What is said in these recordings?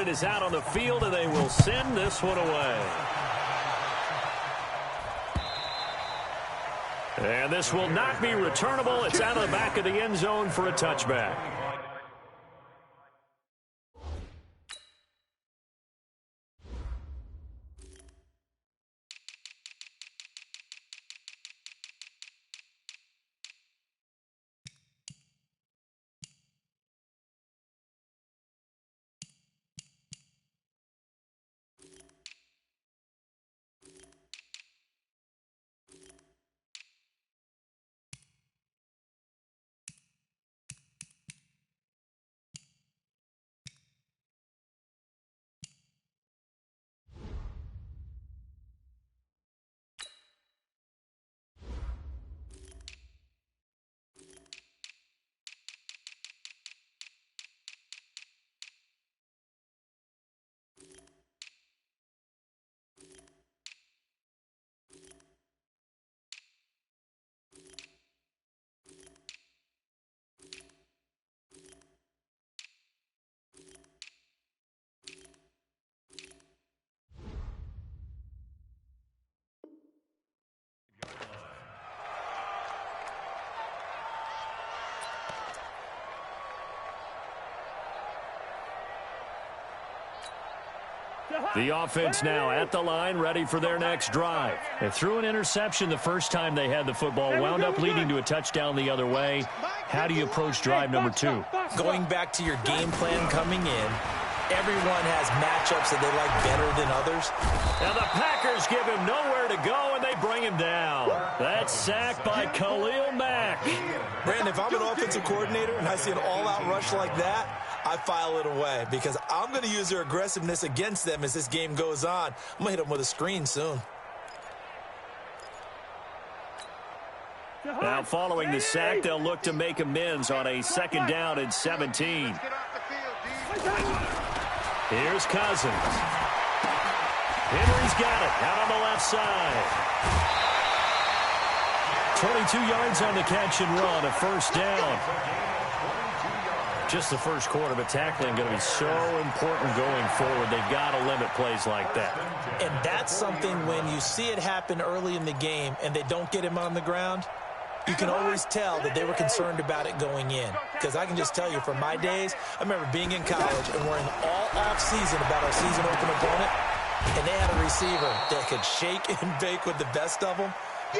is out on the field, and they will send this one away. And this will not be returnable. It's out of the back of the end zone for a touchback. The offense now at the line, ready for their next drive. They threw an interception the first time they had the football, wound up leading to a touchdown the other way. How do you approach drive number 2? Going back to your game plan coming in, everyone has matchups that they like better than others. And the Packers give him nowhere to go, and they bring him down. That's sacked by Khalil Mack. Brandon, if I'm an offensive coordinator and I see an all-out rush like that, I file it away because I'm going to use their aggressiveness against them as this game goes on. I'm going to hit them with a screen soon. Now, following the sack, they'll look to make amends on a 2nd down and 17. Here's Cousins. Henry's got it out on the left side. 22 yards on the catch and run, a 1st down. Just the first quarter, but tackling going to be so important going forward. They've got to limit plays like that. And that's something when you see it happen early in the game and they don't get him on the ground, you can always tell that they were concerned about it going in. Because I can just tell you from my days, I remember being in college and worrying all off-season about our season-open opponent, and they had a receiver that could shake and bake with the best of them.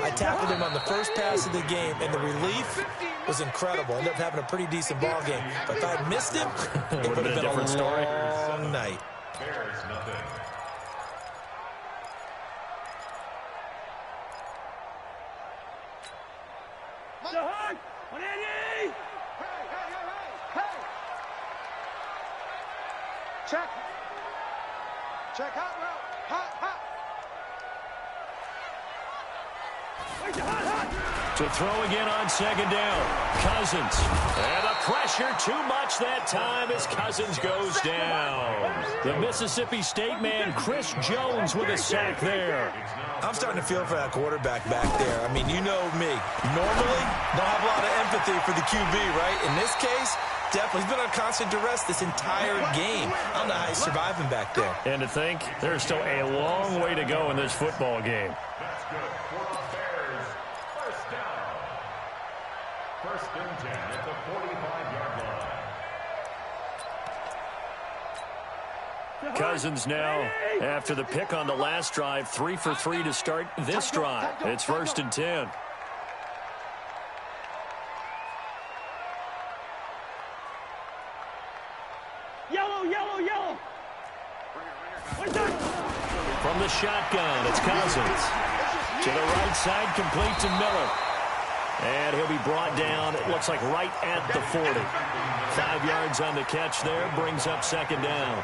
I tackled him on the first pass of the game, and the relief was incredible. Ended up having a pretty decent ball game. But if I had missed him, it would have been a different story. Long night. Check. Check hot route. Hot, hot. To throw again on 2nd down. Cousins. And the pressure too much that time as Cousins goes down. The Mississippi State man, Chris Jones, with a sack there. I'm starting to feel for that quarterback back there. I mean, you know me. Normally, don't have a lot of empathy for the QB, right? In this case, definitely. He's been on constant duress this entire game. I don't know how he's surviving back there. And to think, there's still a long way to go in this football game. That's good. Bears, 1st down. 1st and 10 at the 45-yard line. Cousins now, after the pick on the last drive, 3 for 3 to start this drive. It's 1st and 10. Yellow, yellow, yellow. From the shotgun, it's Cousins. To the right side, complete to Miller. And he'll be brought down, it looks like right at the 40. 5 yards on the catch there, brings up 2nd down.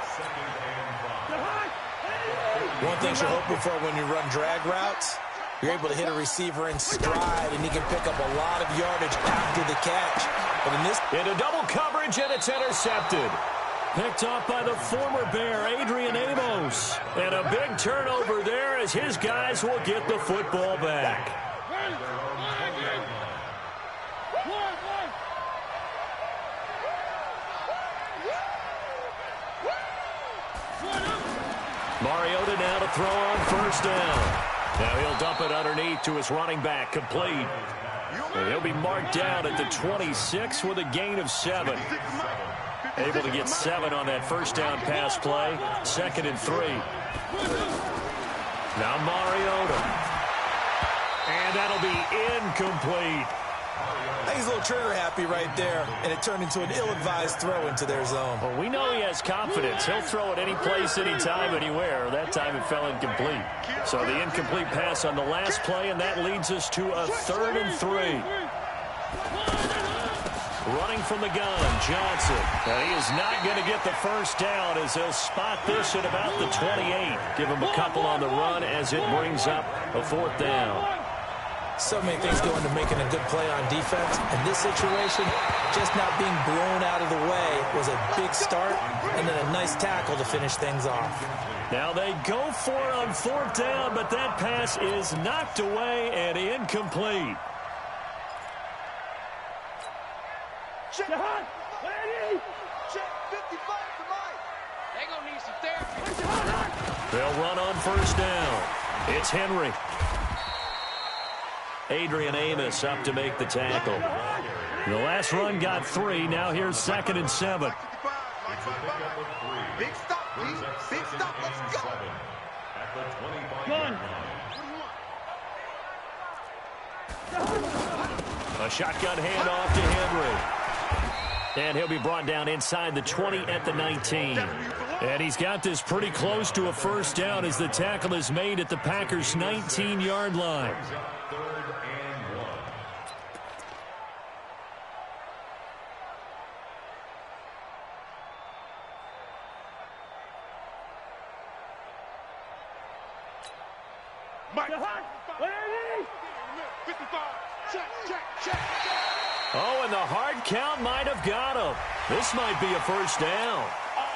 One thing you're hoping for when you run drag routes, you're able to hit a receiver in stride, and he can pick up a lot of yardage after the catch. But in this... Into double coverage, and it's intercepted. Picked off by the former Bear, Adrian Amos. And a big turnover there as his guys will get the football back. Mariota now to throw on first down. Now he'll dump it underneath to his running back, complete. And he'll be marked down at the 26 with a gain of 7. Able to get 7 on that first down pass play. 2nd and 3. Now Mariota. And that'll be incomplete. I think he's a little trigger happy right there, and it turned into an ill-advised throw into their zone. Well, we know he has confidence. He'll throw it any place, anytime, anywhere. That time it fell incomplete. So the incomplete pass on the last play, and that leads us to a 3rd and 3. Running from the gun, Johnson. Now he is not going to get the first down as they'll spot this at about the 28. Give him a couple on the run as it brings up a 4th down. So many things go into making a good play on defense. In this situation, just not being blown out of the way was a big start, and then a nice tackle to finish things off. Now they go for it on 4th down, but that pass is knocked away and incomplete. Check. Ready? Check 55 to Mike. They gonna need some therapy. They'll run on first down. It's Henry. Adrian Amos up to make the tackle. The last run got 3. Now here's 2nd and 7. Big stop, please. Big stop. Let's go. A shotgun handoff to Henry. And he'll be brought down inside the 20 at the 19. And he's got this pretty close to a first down as the tackle is made at the Packers' 19-yard line. Oh, and the hard count might have got him. This might be a first down.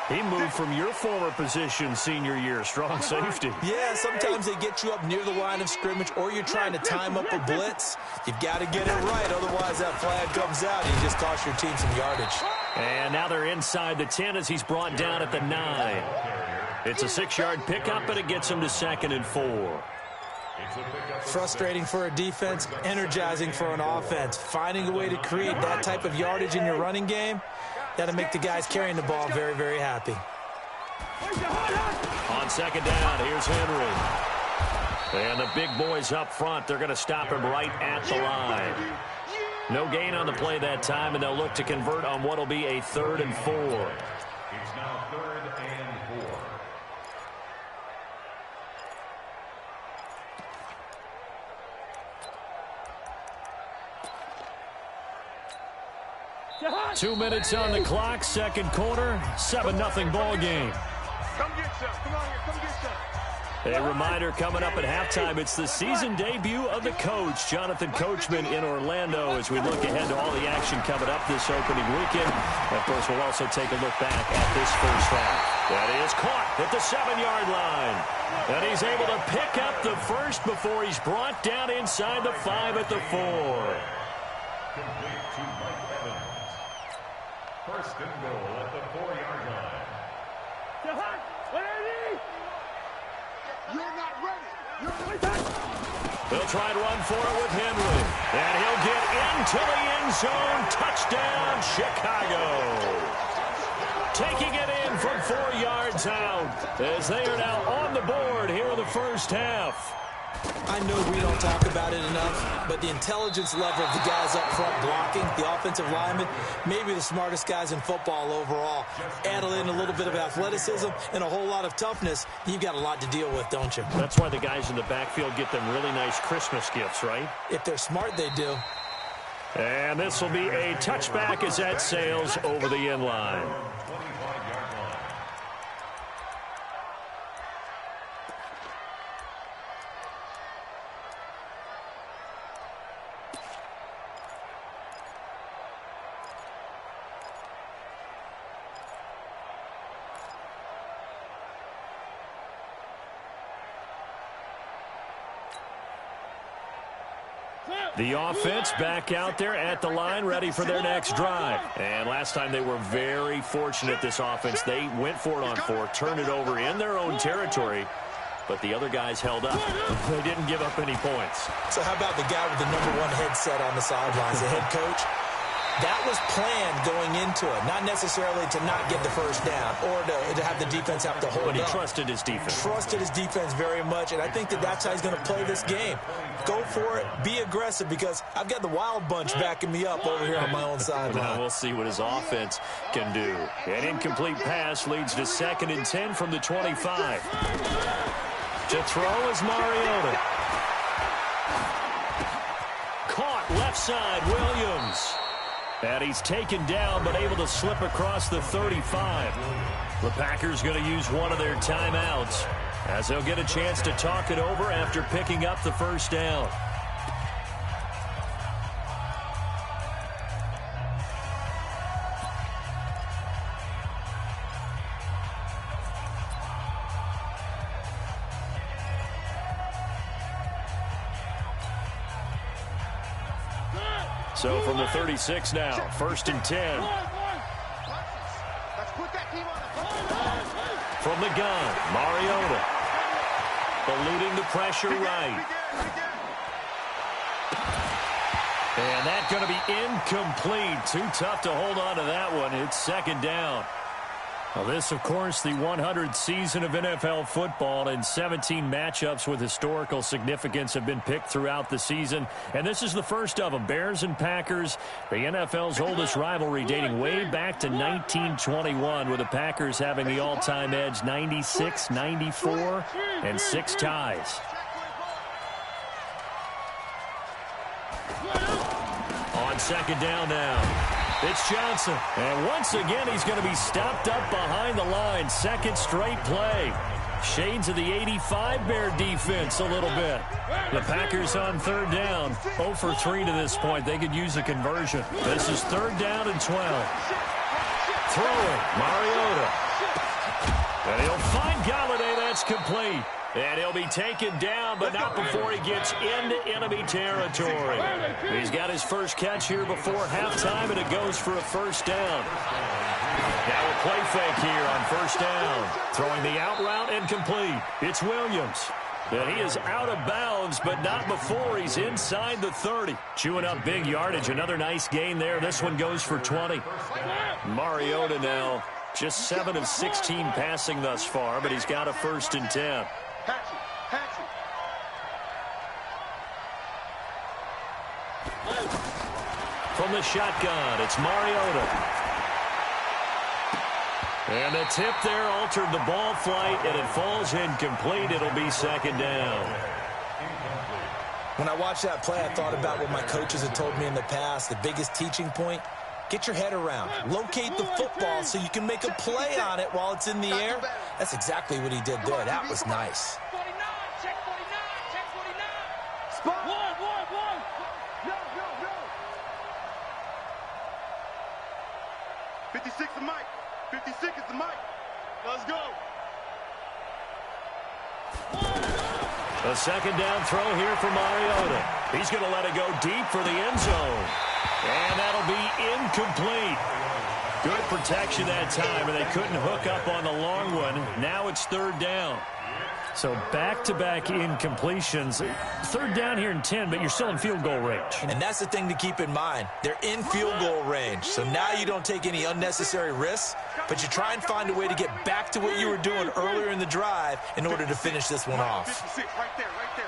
He moved from your former position senior year, strong safety. Yeah, sometimes they get you up near the line of scrimmage, or you're trying to time up a blitz. You've got to get it right, otherwise that flag comes out and you just cost your team some yardage. And now they're inside the 10 as he's brought down at the 9. It's a 6-yard pickup, and it gets him to 2nd and 4. Frustrating for a defense, energizing for an offense. Finding a way to create that type of yardage in your running game, that'll make the guys carrying the ball very, very happy. On 2nd down, here's Henry. And the big boys up front, they're going to stop him right at the line. No gain on the play that time, and they'll look to convert on what will be a 3rd and 4. It's now 3rd and 4. 2 minutes on the clock, 2nd quarter, 7-0 ball game. Come get some. Come on here. Come get some. A reminder coming up at halftime, it's the season debut of the coach, Jonathan Coachman in Orlando, as we look ahead to all the action coming up this opening weekend. Of course, we'll also take a look back at this first half. That is caught at the 7-yard line. And he's able to pick up the first before he's brought down inside the 5 at the 4. Complete to Mike Evans. 1st and goal at the 4-yard line. You're not ready. You're not ready. They'll try and run for it with Henry. And he'll get into the end zone. Touchdown, Chicago. Taking it in from 4 yards out as they are now on the board here in the first half. I know we don't talk about it enough, but the intelligence level of the guys up front blocking, the offensive linemen, maybe the smartest guys in football overall. Add in a little bit of athleticism and a whole lot of toughness, you've got a lot to deal with, don't you? That's why the guys in the backfield get them really nice Christmas gifts, right? If they're smart, they do. And this will be a touchback as that sails over the end line. 25-yard line. The offense back out there at the line, ready for their next drive. And last time they were very fortunate, this offense. They went for it on 4, turned it over in their own territory, but the other guys held up. They didn't give up any points. So how about the guy with the #1 headset on the sidelines, the head coach? That was planned going into it, not necessarily to not get the first down or to have the defense have to hold up. But he trusted his defense. Trusted his defense very much, and I think that's how he's going to play this game. Go for it. Be aggressive, because I've got the wild bunch backing me up over here on my own sideline. Now we'll see what his offense can do. An incomplete pass leads to 2nd and 10 from the 25. To throw is Mariota. Caught left side, Williams. And he's taken down, but able to slip across the 35. The Packers going to use one of their timeouts, as they'll get a chance to talk it over after picking up the first down. So from the 36 now, 1st and 10. From the gun, Mariota. Eluding the pressure right. And that's going to be incomplete. Too tough to hold on to that one. It's 2nd down. Well, this, of course, the 100th season of NFL football, and 17 matchups with historical significance have been picked throughout the season. And this is the first of them, Bears and Packers, the NFL's oldest rivalry dating way back to 1921, with the Packers having the all-time edge 96, 94, and 6 ties. On 2nd down now. It's Johnson, and once again he's going to be stopped up behind the line. 2nd straight play. Shades of the 85 Bear defense a little bit. The Packers on 3rd down, 0 for 3 to this point. They could use a conversion. This is 3rd down and 12. Throwing, Mariota. And he'll find Galladay. That's complete. And he'll be taken down, but not before he gets into enemy territory. He's got his first catch here before halftime, and it goes for a 1st down. Now a play fake here on 1st down. Throwing the out route and complete. It's Williams. And he is out of bounds, but not before he's inside the 30. Chewing up big yardage. Another nice gain there. This one goes for 20. Mariota now just 7 of 16 passing thus far, but he's got a 1st and 10. From the shotgun, it's Mariota. And the tip there altered the ball flight, and it falls incomplete. It'll be 2nd down. When I watched that play, I thought about what my coaches had told me in the past. The biggest teaching point, get your head around. Locate the football so you can make a play on it while it's in the air. That's exactly what he did there. That was nice. 56 is Mike. 56 is the Mike. Let's go. A 2nd down throw here for Mariota. He's going to let it go deep for the end zone. And that'll be incomplete. Good protection that time, and they couldn't hook up on the long one. Now it's 3rd down. So back-to-back incompletions. 3rd down here and 10, but you're still in field goal range. And that's the thing to keep in mind. They're in field goal range. So now you don't take any unnecessary risks, but you try and find a way to get back to what you were doing earlier in the drive in order to finish this one off. 56, right there, right there.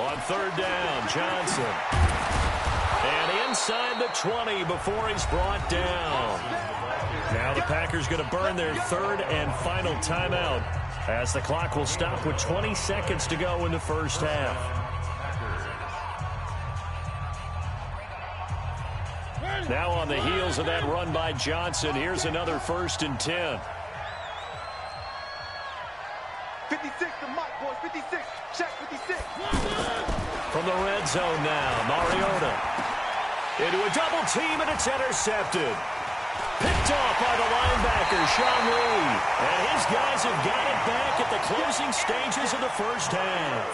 On 3rd down, Johnson. And inside the 20 before he's brought down. Now the Packers going to burn their 3rd and final timeout, as the clock will stop with 20 seconds to go in the first half. Now on the heels of that run by Johnson, here's another 1st and 10. 56 to Mike, boys. 56. Check 56. From the red zone now, Mariota. Into a double team, and it's intercepted. Picked off by the linebacker, Sean Lee. And his guys have got it back at the closing stages of the first half.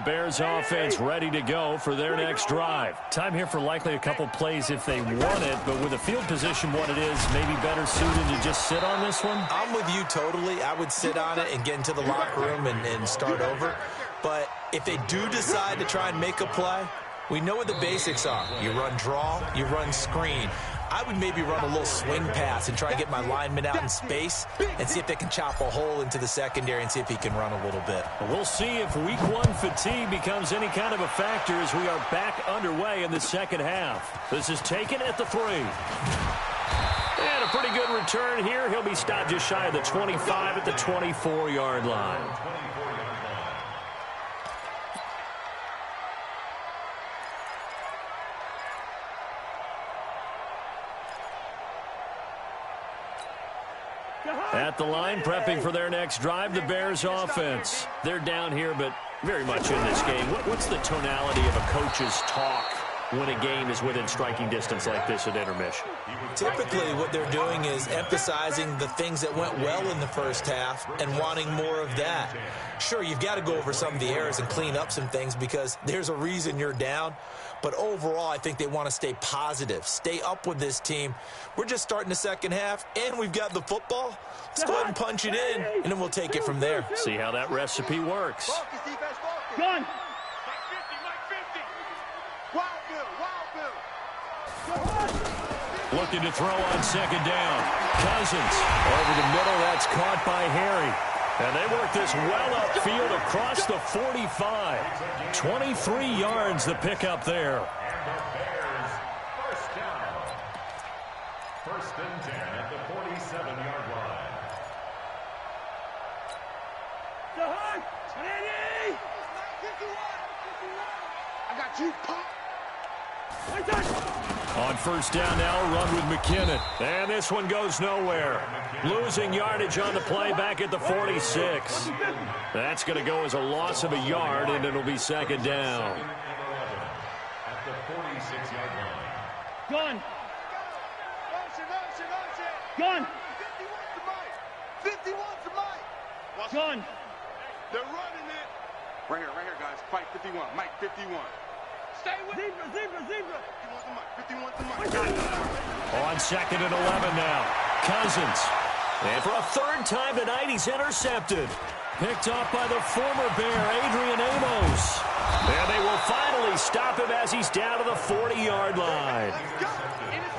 Bears offense ready to go for their next drive. Time here for likely a couple plays if they want it, but with the field position what it is, maybe better suited to just sit on this one? I'm with you totally. I would sit on it and get into the locker room and start over. But if they do decide to try and make a play, we know what the basics are. You run draw, you run screen. I would maybe run a little swing pass and try and get my lineman out in space and see if they can chop a hole into the secondary and see if he can run a little bit. We'll see if week one fatigue becomes any kind of a factor as we are back underway in the second half. This is taken at the 3. And a pretty good return here. He'll be stopped just shy of the 25 at the 24-yard line. At the line, prepping for their next drive, the Bears offense. They're down here, but very much in this game. What's the tonality of a coach's talk when a game is within striking distance like this at intermission? Typically, what they're doing is emphasizing the things that went well in the first half and wanting more of that. Sure, you've got to go over some of the errors and clean up some things because there's a reason you're down. But overall, I think they want to stay positive, stay up with this team. We're just starting the second half, and we've got the football. Let's go ahead and punch it in, and then we'll take it from there. See how that recipe works. Gun. Mike 50. Wild Bill. Looking to throw on second down. Cousins over the middle. That's caught by Harry. And they work this well upfield across the 45. 23 yards the pickup there. And the Bears, first down. First and 10 at the 47-yard line. I got you, Pop. On first down now, run with McKinnon. And this one goes nowhere. Losing yardage on the play back at the 46. That's going to go as a loss of a yard, and it'll be second down. At the 46-yard line. Gun. Gun. 51 to Mike. Gun. They're running it. Right here, guys. Fight 51. Mike 51. Stay with Zebra. 51 to Mike. On second and 11 now. Cousins. And for a third time tonight, he's intercepted. Picked off by the former Bear, Adrian Amos. And they will finally stop him as he's down to the 40-yard line.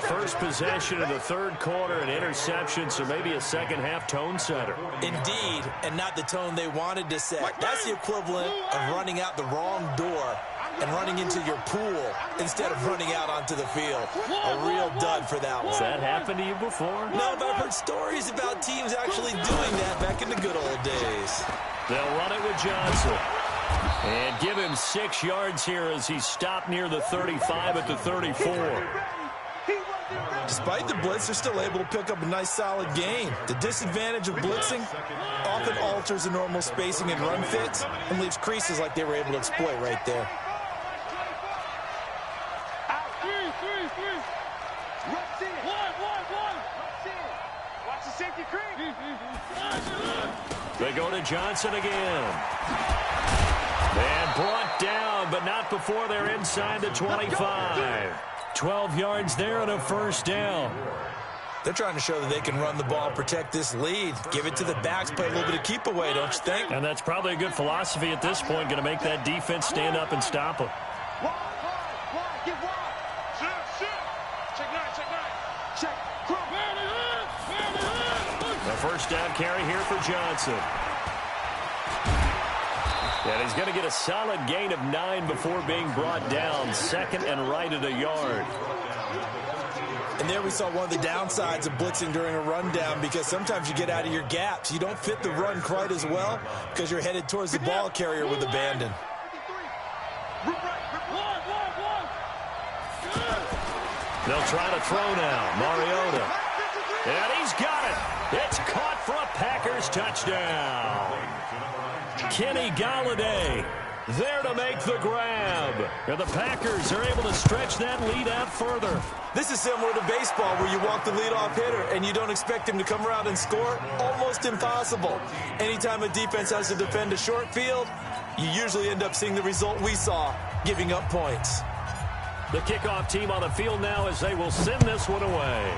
First possession of the third quarter, an interception, so maybe a second-half tone setter. Indeed, and not the tone they wanted to set. That's the equivalent of running out the wrong door and running into your pool instead of running out onto the field. A real dud for that one. Has that happened to you before? No, but I've heard stories about teams actually doing that back in the good old days. They'll run it with Johnson. And give him 6 yards here as he's stopped near the 35 at the 34. Despite the blitz, they're still able to pick up a nice solid gain. The disadvantage of blitzing often alters the normal spacing and run fits and leaves creases like they were able to exploit right there. They go to Johnson again. And brought down, but not before they're inside the 25. 12 yards there and a first down. They're trying to show that they can run the ball, protect this lead, give it to the backs, play a little bit of keep away, don't you think? And that's probably a good philosophy at this point, going to make that defense stand up and stop them. The first down carry here for Johnson. And he's going to get a solid gain of 9 before being brought down. Second and right at a yard. And there we saw one of the downsides of blitzing during a rundown because sometimes you get out of your gaps. You don't fit the run quite as well because you're headed towards the ball carrier with abandon. They'll try to throw now. Mariota. And he's got it. It's caught for a Packers touchdown. Kenny Golladay there to make the grab. And the Packers are able to stretch that lead out further. This is similar to baseball where you walk the leadoff hitter and you don't expect him to come around and score. Almost impossible. Anytime a defense has to defend a short field, you usually end up seeing the result we saw, giving up points. The kickoff team on the field now as they will send this one away.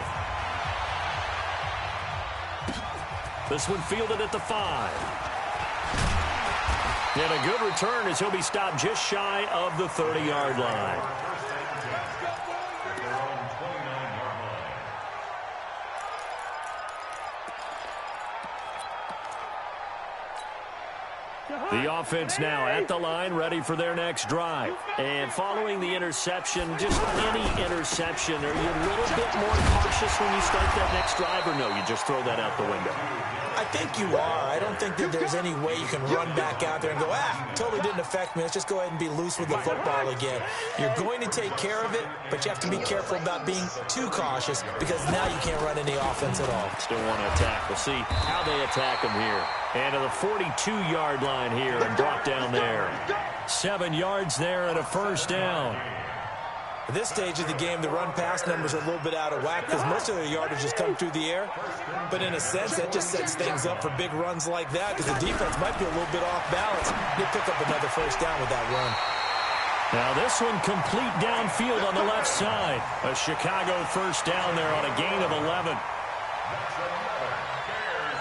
This one fielded at the 5. And a good return as he'll be stopped just shy of the 30-yard line. The offense now at the line, ready for their next drive. And following the interception, just any interception, are you a little bit more cautious when you start that next drive, or no, you just throw that out the window? I think you are. I don't think that there's any way you can run back out there and go, totally didn't affect me. Let's just go ahead and be loose with the football again. You're going to take care of it, but you have to be careful about being too cautious because now you can't run any offense at all. Still want to attack. We'll see how they attack him here. And to the 42-yard line here and brought down there. 7 yards there and a first down. At this stage of the game, the run-pass numbers are a little bit out of whack because most of their yardage just come through the air. But in a sense, that just sets things up for big runs like that because the defense might be a little bit off balance. They pick up another first down with that run. Now this one complete downfield on the left side. A Chicago first down there on a gain of 11.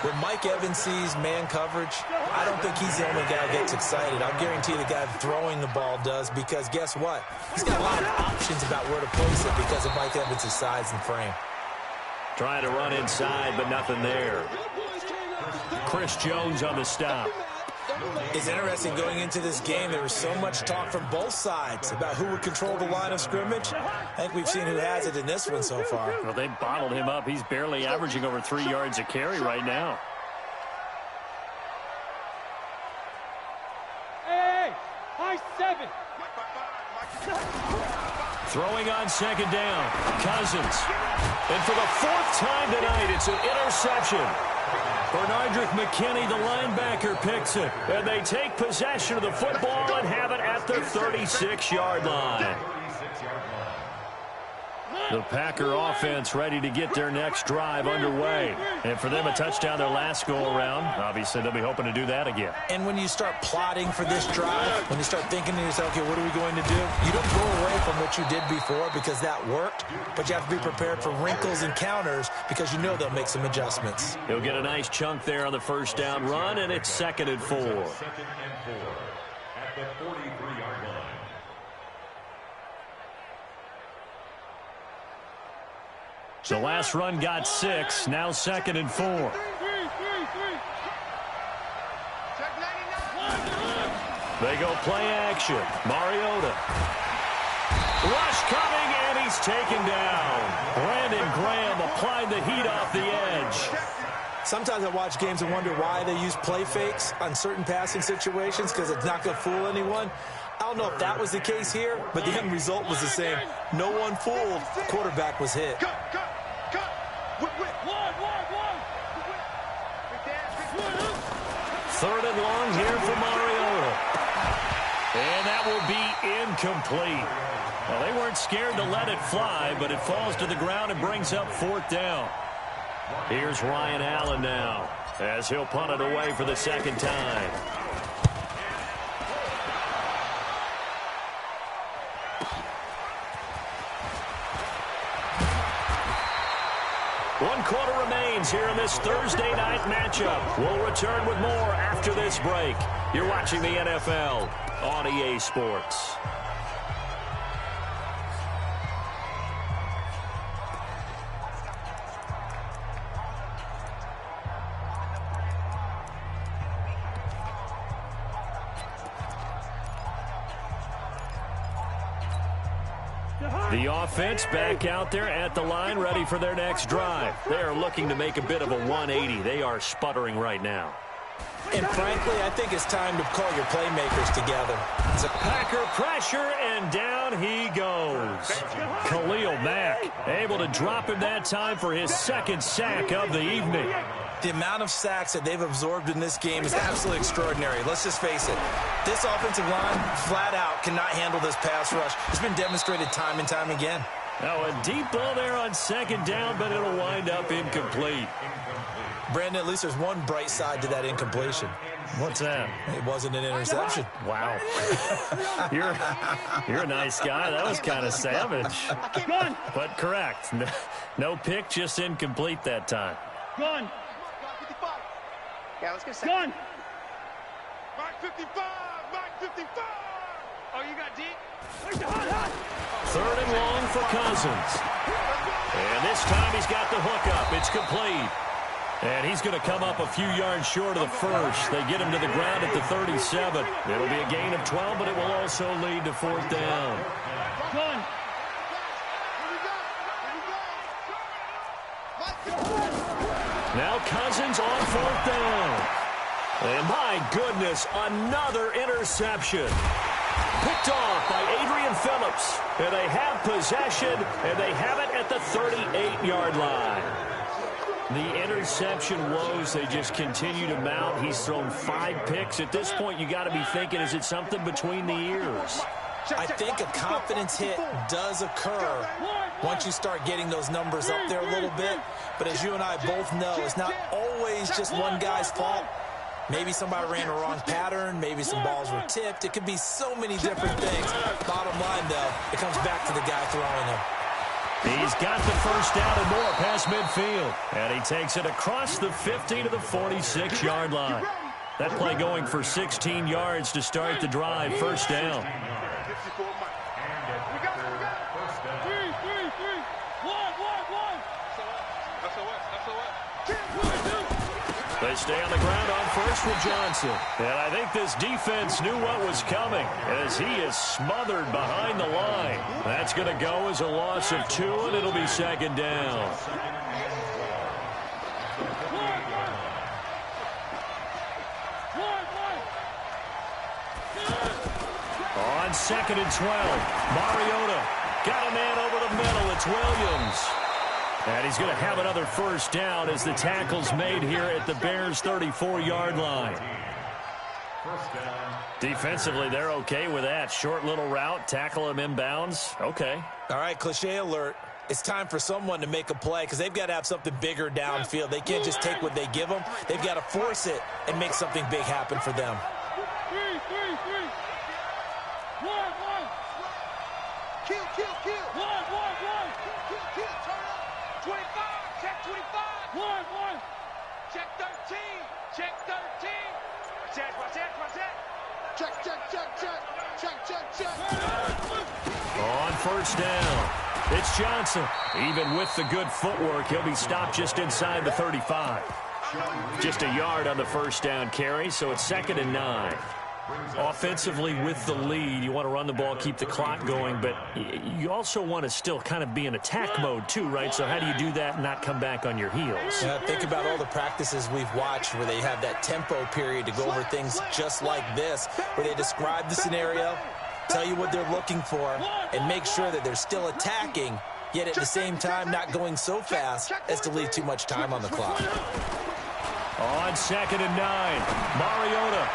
When Mike Evans sees man coverage, I don't think he's the only guy that gets excited. I'll guarantee the guy throwing the ball does because guess what? He's got a lot of options about where to place it because of Mike Evans' size and frame. Trying to run inside, but nothing there. Chris Jones on the stop. It's interesting going into this game. There was so much talk from both sides about who would control the line of scrimmage. I think we've seen who has it in this one so far. Well, they bottled him up. He's barely averaging over 3 yards a carry right now. Hey, high 7. Throwing on second down. Cousins. And for the 4th time tonight, it's an interception. Bernardrick McKinney, the linebacker, picks it. And they take possession of the football and have it at the 36-yard line. The Packer offense ready to get their next drive underway. And for them, a touchdown their last go-around. Obviously, they'll be hoping to do that again. And when you start plotting for this drive, when you start thinking to yourself, okay, what are we going to do? You don't go away from what you did before because that worked, but you have to be prepared for wrinkles and counters because you know they'll make some adjustments. He'll get a nice chunk there on the first down run, and it's 2nd and 4. At the 43-yard line. The last run got 6, now 2nd and 4. They go play action. Mariota. Rush coming, and he's taken down. Brandon Graham applied the heat off the edge. Sometimes I watch games and wonder why they use play fakes on certain passing situations because it's not going to fool anyone. I don't know if that was the case here, but the end result was the same. No one fooled. The quarterback was hit. Third and long here for Mariota. And that will be incomplete. Well, they weren't scared to let it fly, but it falls to the ground and brings up 4th down. Here's Ryan Allen now as he'll punt it away for the 2nd time. One quarter remains here in this Thursday night matchup. We'll return with more after this break. You're watching the NFL on EA Sports. The offense back out there at the line, ready for their next drive. They are looking to make a bit of a 180. They are sputtering right now. And frankly, I think it's time to call your playmakers together. It's a Packer pressure, and down he goes. Khalil Mack able to drop him that time for his 2nd sack of the evening. The amount of sacks that they've absorbed in this game is absolutely extraordinary. Let's just face it. This offensive line, flat out, cannot handle this pass rush. It's been demonstrated time and time again. Now a deep ball there on second down, but it'll wind up incomplete. Brandon, at least there's one bright side to that incompletion. What's that? It wasn't an interception. Wow. You're a nice guy. That was kind of savage. But correct. No pick, just incomplete that time. Gun. Yeah, let's get set. Gun. Mark 55. Mark 55. Oh, you got deep? Third and long for Cousins. And this time he's got the hook up. It's complete. And he's going to come up a few yards short of the first. They get him to the ground at the 37. It'll be a gain of 12, but it will also lead to fourth down. Gun. Now Cousins on fourth down. And my goodness, another interception. Picked off by Adrian Phillips. And they have possession, and they have it at the 38-yard line. The interception woes, they just continue to mount. He's thrown 5 picks. At this point, you got to be thinking, is it something between the ears? I think a confidence hit does occur once you start getting those numbers up there a little bit. But as you and I both know, it's not always just one guy's fault. Maybe somebody ran a wrong pattern. Maybe some balls were tipped. It could be so many different things. Bottom line, though, it comes back to the guy throwing them. He's got the first down and more past midfield. And he takes it across the 50 to the 46-yard line. That play going for 16 yards to start the drive. First down. They stay on the ground on first with Johnson. And I think this defense knew what was coming as he is smothered behind the line. That's going to go as a loss of 2, and it'll be second down. On second and 12, Mariota got a man over the middle. It's Williams. And he's going to have another first down as the tackle's made here at the Bears' 34-yard line. Defensively, they're okay with that. Short little route, tackle him inbounds. Okay. All right, cliche alert. It's time for someone to make a play because they've got to have something bigger downfield. They can't just take what they give them. They've got to force it and make something big happen for them. 25, check 25. 1. Check 13. Check 13. Check. On first down, it's Johnson. Even with the good footwork, he'll be stopped just inside the 35. Just a yard on the first down carry, so it's second and 9. Offensively with the lead, you want to run the ball, keep the clock going, but you also want to still kind of be in attack mode too, right? So how do you do that and not come back on your heels? Yeah, think about all the practices we've watched where they have that tempo period to go over things just like this, where they describe the scenario, tell you what they're looking for, and make sure that they're still attacking, yet at the same time not going so fast as to leave too much time on the clock. On second and 9, Mariota.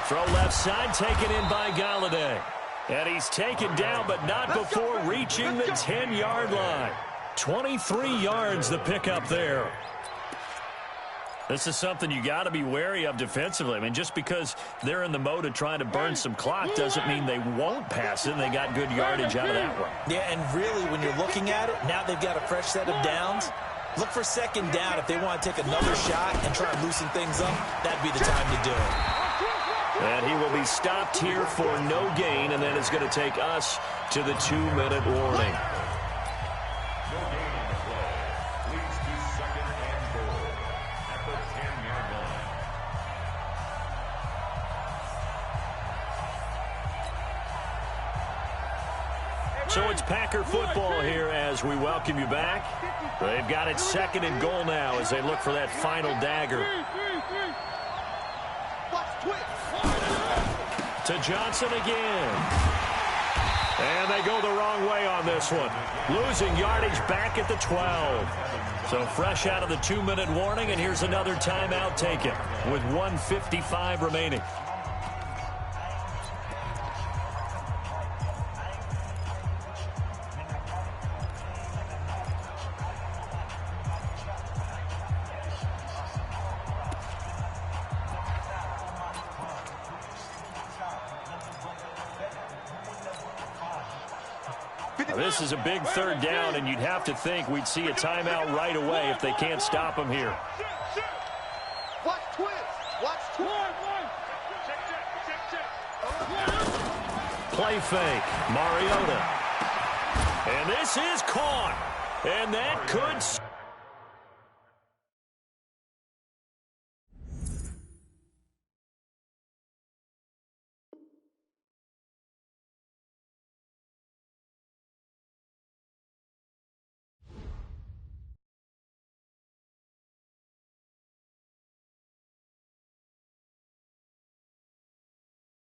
Throw left side, taken in by Galladay. And he's taken down, but not before reaching the 10-yard line. 23 yards the pickup there. This is something you got to be wary of defensively. I mean, just because they're in the mode of trying to burn some clock doesn't mean they won't pass it, and they got good yardage out of that one. Yeah, and really, when you're looking at it, now they've got a fresh set of downs. Look for second down if they want to take another shot and try and loosen things up. That'd be the time to do it. And he will be stopped here for no gain, and then it's going to take us to the 2-minute warning. No gain on the play. Leads to second and goal at the 10-yard line. So it's Packer football here as we welcome you back. They've got it second and goal now as they look for that final dagger. To Johnson again. And they go the wrong way on this one. Losing yardage back at the 12. So fresh out of the 2-minute warning, and here's another timeout taken with 1:55 remaining. Now, this is a big third down, and you'd have to think we'd see a timeout right away if they can't stop him here. Watch twist. Watch twist. Play fake. Mariota. And this is caught. And that could...